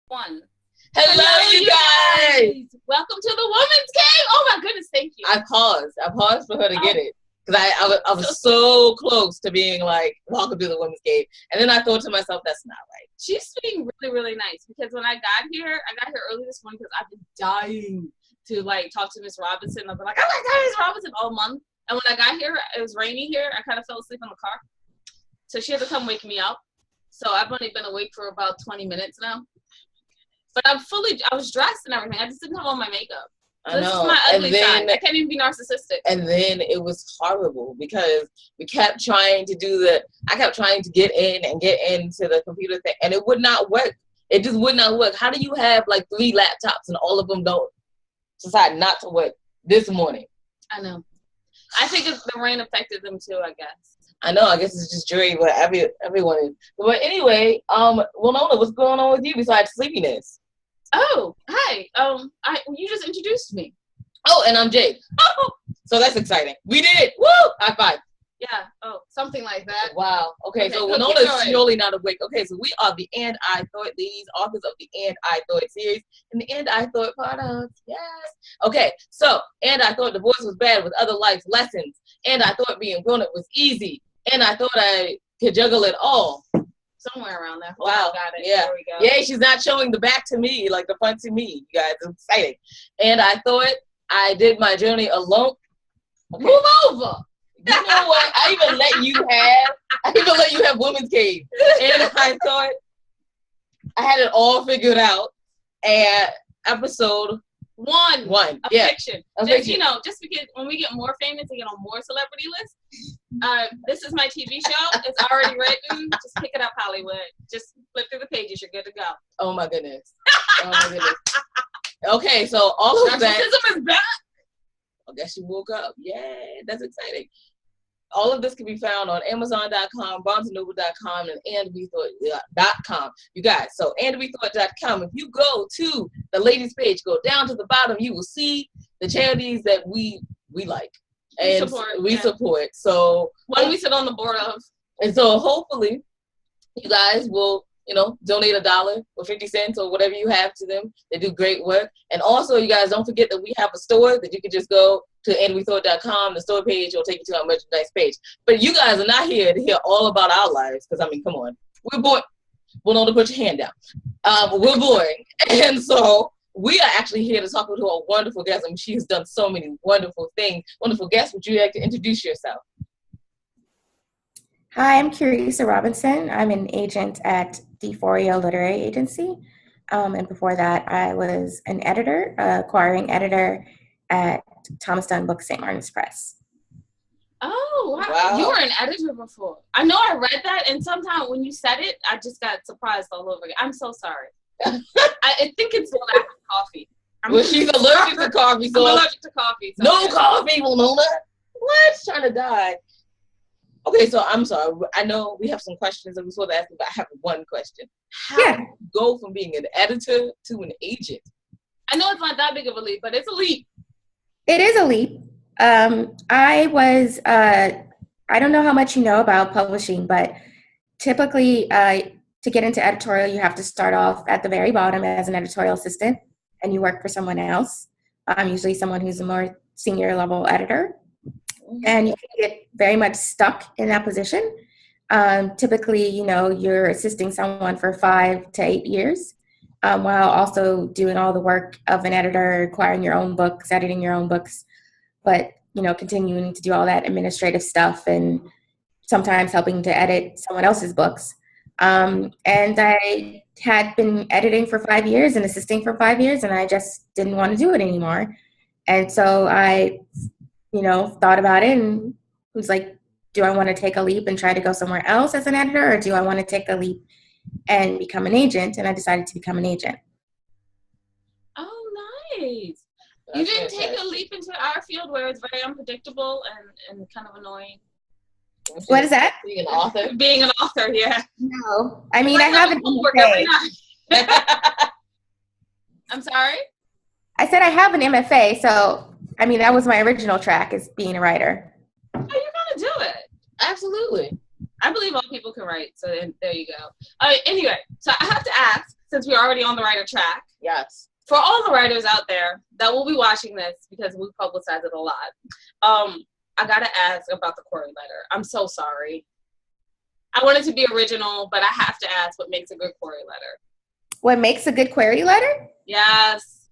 One. Hello, you guys. Welcome to the Women's Cave. Oh my goodness, thank you. I paused for her to get it because I was so close to being like, welcome to the Women's Cave. And then I thought to myself, that's not right. She's being really, really nice because when I got here early this morning because I've been dying to like talk to Miss Robinson. I've been like, oh my God, Miss Robinson all month. And when I got here, it was rainy here. I kind of fell asleep in the car. So she had to come wake me up. So I've only been awake for about 20 minutes now. But I was dressed and everything. I just didn't have all my makeup. So this is my ugly side. I can't even be narcissistic. And then it was horrible because I kept trying to get into the computer thing, and it would not work. It just would not work. How do you have like 3 laptops and all of them don't decide not to work this morning? I know. I think the rain affected them too, I guess. I know. I guess it's just dreary, but everyone is. But anyway, Winona, what's going on with you besides sleepiness? Oh, hi. You just introduced me. Oh, and I'm Jake. Oh, so that's exciting. We did it. Woo! High five. Yeah. Oh, something like that. Wow. Okay, so Winona's surely not awake. Okay, so we are the And I Thought ladies, authors of the And I Thought series and the And I Thought products. Yes. Okay, so And I Thought divorce was bad with other life lessons. And I thought being grown up was easy. And I thought I could juggle it all. Somewhere around there. Wow. Got it. Yeah. There we go. Yay, she's not showing the back to me, like the front to me. You guys, it's exciting. And I thought I did my journey alone. Okay. Move over. You know what? I even let you have Women's Cave. And I thought I had it all figured out. And episode one. Of fiction. Just because when we get more famous and get on more celebrity lists, this is my TV show. It's already written. Just pick it up, Hollywood. Just flip through the pages. You're good to go. Oh my goodness. Okay, so all of that. Narcissism is back. I guess you woke up. Yeah, that's exciting. All of this can be found on Amazon.com, BarnesandNoble.com, and AndWeThought.com. You guys, so AndWeThought.com. If you go to the ladies page, go down to the bottom, you will see the charities that we like and we support. So one we sit on the board of. And so hopefully you guys will, donate $1 or 50 cents or whatever you have to them. They do great work. And also, you guys don't forget that we have a store that you can just go to andwethought.com. The store page will take you to our merchandise page. But you guys are not here to hear all about our lives because, come on. We're boring. Well, no, to put your hand down. We're boring. And so we are actually here to talk to a wonderful guest. She has done so many wonderful things. Wonderful guest. Would you like to introduce yourself? Hi, I'm Queressa Robinson. I'm an agent at D4e0 Literary Agency. And before that, I was an editor, acquiring editor at Thomas Dunn Books, St. Martin's Press. Oh, wow. You were an editor before. I know I read that, and sometimes when you said it, I just got surprised all over again. I'm so sorry. I think it's the lack of coffee. She's allergic to coffee. So I'm allergic to coffee. So no coffee, Winona. What? Trying to die. Okay, so I'm sorry. I know we have some questions that we're supposed to ask, but I have one question. How do you go from being an editor to an agent? I know it's not that big of a leap, but it's a leap. It is a leap. I don't know how much you know about publishing, but typically to get into editorial, you have to start off at the very bottom as an editorial assistant, and you work for someone else, usually someone who's a more senior level editor. And you can get very much stuck in that position. Typically, you're assisting someone for 5 to 8 years, while also doing all the work of an editor, acquiring your own books, editing your own books, but, continuing to do all that administrative stuff and sometimes helping to edit someone else's books. And I had been editing for 5 years and assisting for 5 years, and I just didn't want to do it anymore. And so I thought about it and was like, do I want to take a leap and try to go somewhere else as an editor, or do I want to take a leap and become an agent? And I decided to become an agent. Oh, nice. You didn't take a leap into our field where it's very unpredictable and kind of annoying. What is that? Being an author? Being an author, yeah. No. I mean, I have an MFA. I'm sorry? I said I have an MFA, so that was my original track, is being a writer. Oh, you're gonna do it. Absolutely. I believe all people can write, so there you go. All right, anyway, so I have to ask, since we're already on the writer track. Yes. For all the writers out there that will be watching this, because we publicize it a lot, I gotta ask about the query letter. I'm so sorry. I want it to be original, but I have to ask what makes a good query letter. What makes a good query letter? Yes.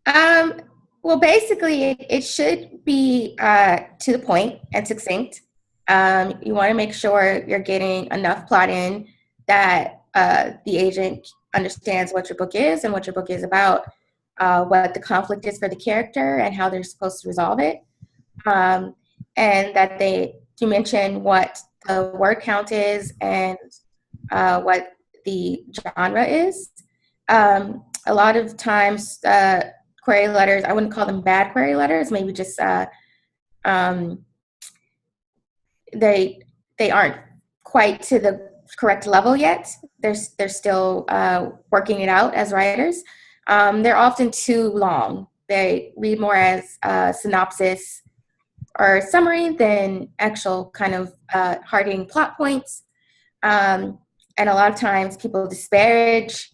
Well, basically, it should be to the point and succinct. You want to make sure you're getting enough plot in that the agent understands what your book is and what your book is about, what the conflict is for the character and how they're supposed to resolve it, and that you mention what the word count is and what the genre is. A lot of times, query letters, I wouldn't call them bad query letters, maybe just they aren't quite to the correct level yet. They're still working it out as writers. They're often too long. They read more as a synopsis or summary than actual kind of hard-hitting plot points. And a lot of times people disparage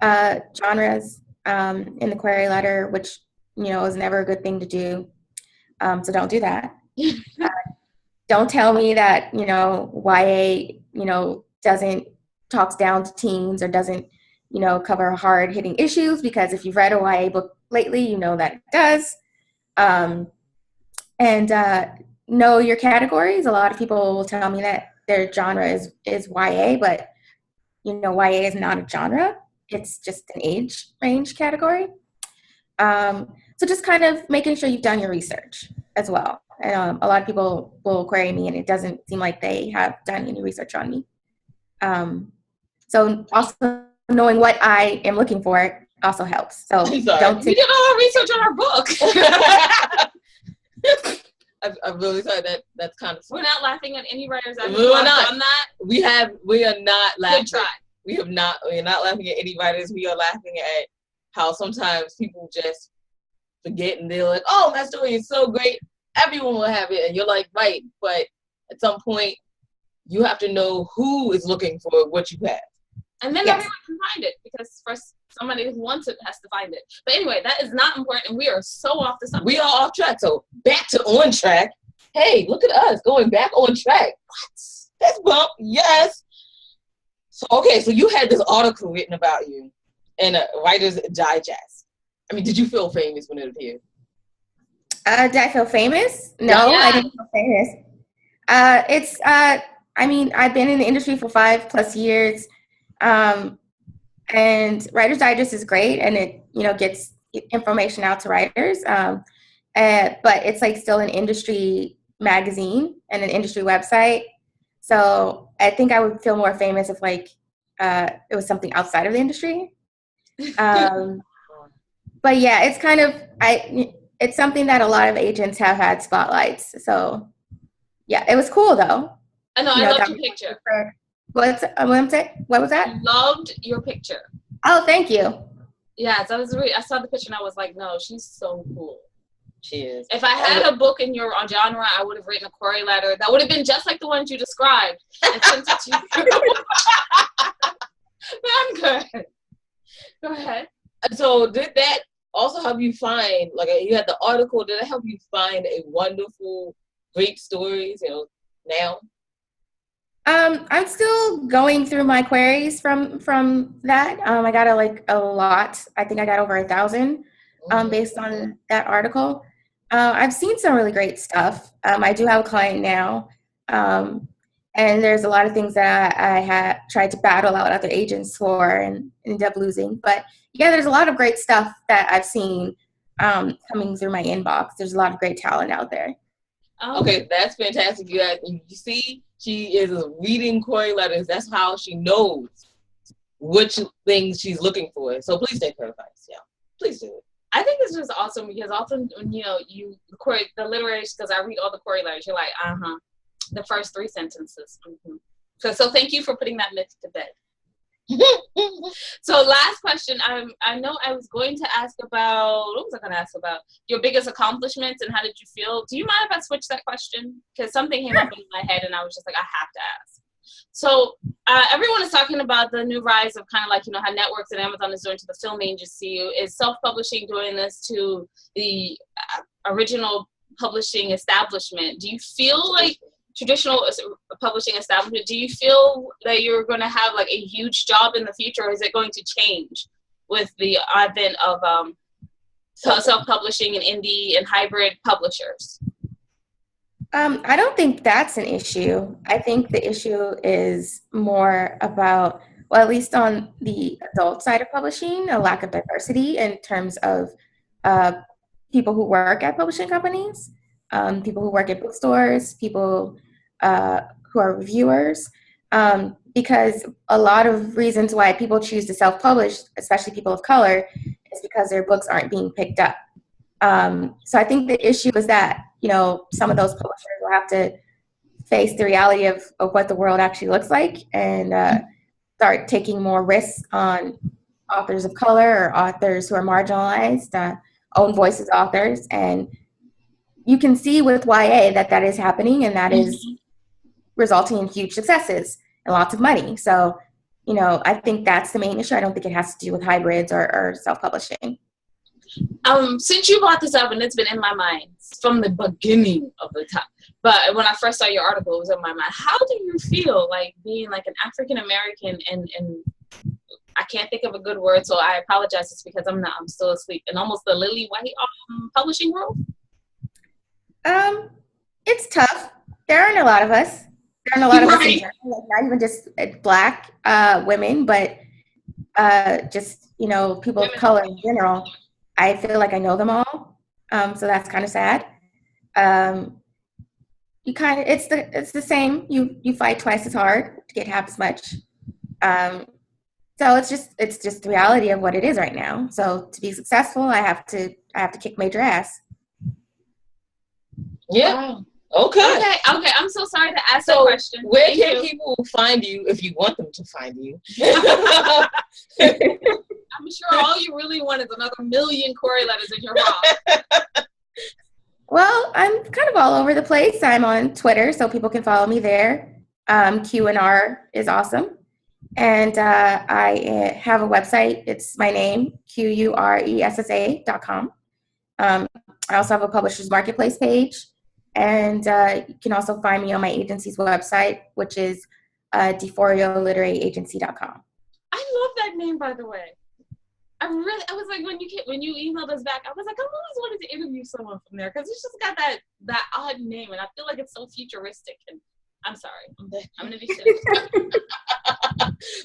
genres in the query letter, which, is never a good thing to do. So don't do that. Don't tell me that, YA, talks down to teens or doesn't, cover hard hitting issues, because if you've read a YA book lately, you know that it does. And know your categories. A lot of people will tell me that their genre is YA, but, YA is not a genre. It's just an age range category. So just kind of making sure you've done your research as well. And a lot of people will query me and it doesn't seem like they have done any research on me. So also knowing what I am looking for also helps. So we did all our research on our book. I'm really sorry that's kind of. We're not laughing at any writers that have done that. We are not laughing. Good try. We are not laughing at any writers. We are laughing at how sometimes people just forget and they're like, oh, my story is so great. Everyone will have it. And you're like, right. But at some point, you have to know who is looking for what you have. And then everyone can find it, because for somebody who wants it has to find it. But anyway, that is not important. We are so off the subject. We are off track. So back to on track. Hey, look at us going back on track. What? That's bump. Yes. So, okay, so you had this article written about you in a Writer's Digest. I mean, did you feel famous when it appeared? Did I feel famous? No, I didn't feel famous. I've been in the industry for 5+ years. And Writer's Digest is great, and it, gets information out to writers. But it's like still an industry magazine and an industry website. So I think I would feel more famous if it was something outside of the industry. But yeah, it's kind of, it's something that a lot of agents have had spotlights. So yeah, it was cool though. I know, I loved your picture. What was that? Loved your picture. Oh, thank you. Yes, I saw the picture and I was like, no, she's so cool. She is. If I had a book in your genre, I would have written a query letter that would have been just like the ones you described and sent it to you. I'm good. Go ahead. So did that also help you find, you had the article, did it help you find a wonderful, great stories, now? I'm still going through my queries from that. I got a lot. I think I got over 1,000 based on that article. I've seen some really great stuff. I do have a client now, and there's a lot of things that I had tried to battle out other agents for and ended up losing. But yeah, there's a lot of great stuff that I've seen coming through my inbox. There's a lot of great talent out there. Okay, that's fantastic. You see, she is reading query letters. That's how she knows which things she's looking for. So please take her advice. Yeah, please do it. I think it's just awesome because often when you query the literary, because I read all the query letters, you're like, the first 3 sentences. Mm-hmm. So thank you for putting that myth to bed. So last question. I know I was going to ask about, what was I going to ask about? Your biggest accomplishments and how did you feel? Do you mind if I switch that question? Because something came up in my head and I was just like, I have to ask. So everyone is talking about the new rise of kind of like, how networks and Amazon is doing to the film agency. Is self-publishing doing this to the original publishing establishment? Do you feel like traditional publishing establishment, do you feel that you're going to have like a huge job in the future, or is it going to change with the advent of self-publishing and indie and hybrid publishers? I don't think that's an issue. I think the issue is more about, well, at least on the adult side of publishing, a lack of diversity in terms of people who work at publishing companies, people who work at bookstores, people who are reviewers, because a lot of reasons why people choose to self-publish, especially people of color, is because their books aren't being picked up. So I think the issue is that, some of those publishers will have to face the reality of what the world actually looks like and start taking more risks on authors of color or authors who are marginalized, own voices authors. And you can see with YA that is happening, and that is resulting in huge successes and lots of money. So, I think that's the main issue. I don't think it has to do with hybrids or self-publishing. Since you brought this up, and it's been in my mind from the beginning of the time, but when I first saw your article, it was in my mind. How do you feel like being like an African American and I can't think of a good word, so I apologize. It's because I'm still asleep, and almost the lily white publishing world? It's tough. There aren't a lot of us. There aren't a lot of Right. us, not even just Black women, but just, people of color in general. I feel like I know them all. So that's kind of sad. It's the same. You fight twice as hard to get half as much. So it's just the reality of what it is right now. So to be successful, I have to kick major ass. Yeah. Wow. Okay. Okay. I'm so sorry to ask that question. Where can people find you if you want them to find you? I'm sure all you really want is another million query letters in your mouth. Well, I'm kind of all over the place. I'm on Twitter, so people can follow me there. Q&R is awesome. And I have a website. It's my name, QURESSA.com. I also have a Publishers Marketplace page. And you can also find me on my agency's website, which is D4e0literateagency.com. I love that name, by the way. I was like, when you emailed us back, I was like, I always wanted to interview someone from there because it's just got that odd name, and I feel like it's so futuristic. And I'm sorry, I'm gonna be silly.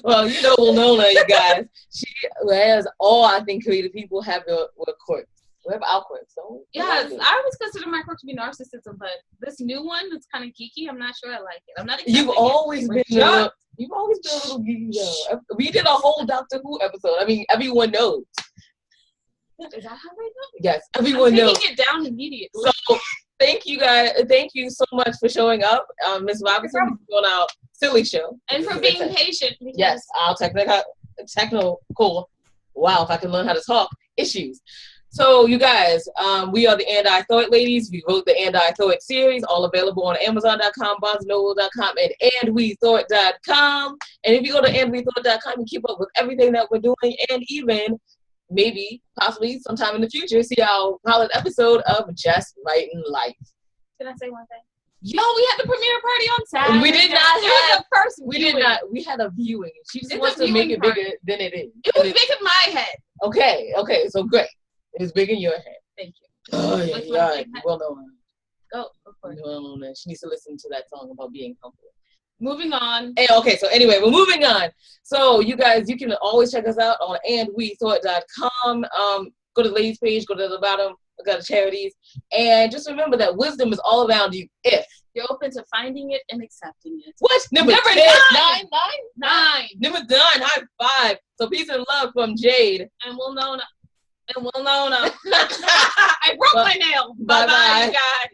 Well, Winona, you guys, she has all, I think, creative people have quirks. We have our quirks. So yes, I always consider my quirk to be narcissism, but this new one that's kind of geeky, I'm not sure I like it. I'm not. You've always been a little geeky though. We did a whole Doctor Who episode. I mean, everyone knows. Is that how they know? Yes, everyone knows. Taking it down immediately. So thank you guys. Thank you so much for showing up, Ms. Robinson, on our silly show, and for being patient. Yes, our technical. Wow, if I can learn how to talk issues. So, you guys, we are the And I Thought Ladies. We wrote the And I Thought series, all available on Amazon.com, BarnesandNoble.com, and AndWeThought.com. And if you go to AndWeThought.com, you keep up with everything that we're doing, and even maybe, possibly, sometime in the future, see our pilot episode of Just Writing Life. Can I say one thing? Yo, we had the premiere party on Saturday. We did not have. We had a viewing. She just wants to make it bigger than it is. It was big in my head. Okay, so great. It is big in your head. Thank you. Oh, yeah. Well known. Go for it. Well known. She needs to listen to that song about being humble. Moving on. Okay, so anyway, we're moving on. So you guys, you can always check us out on andwethought.com. Go to the ladies page, go to the bottom, go to charities. And just remember that wisdom is all around you if you're open to finding it and accepting it. What? Number 10. 9. Number 9. High five. So peace and love from Jade. And we'll know. I broke my nail. Bye-bye, you guys.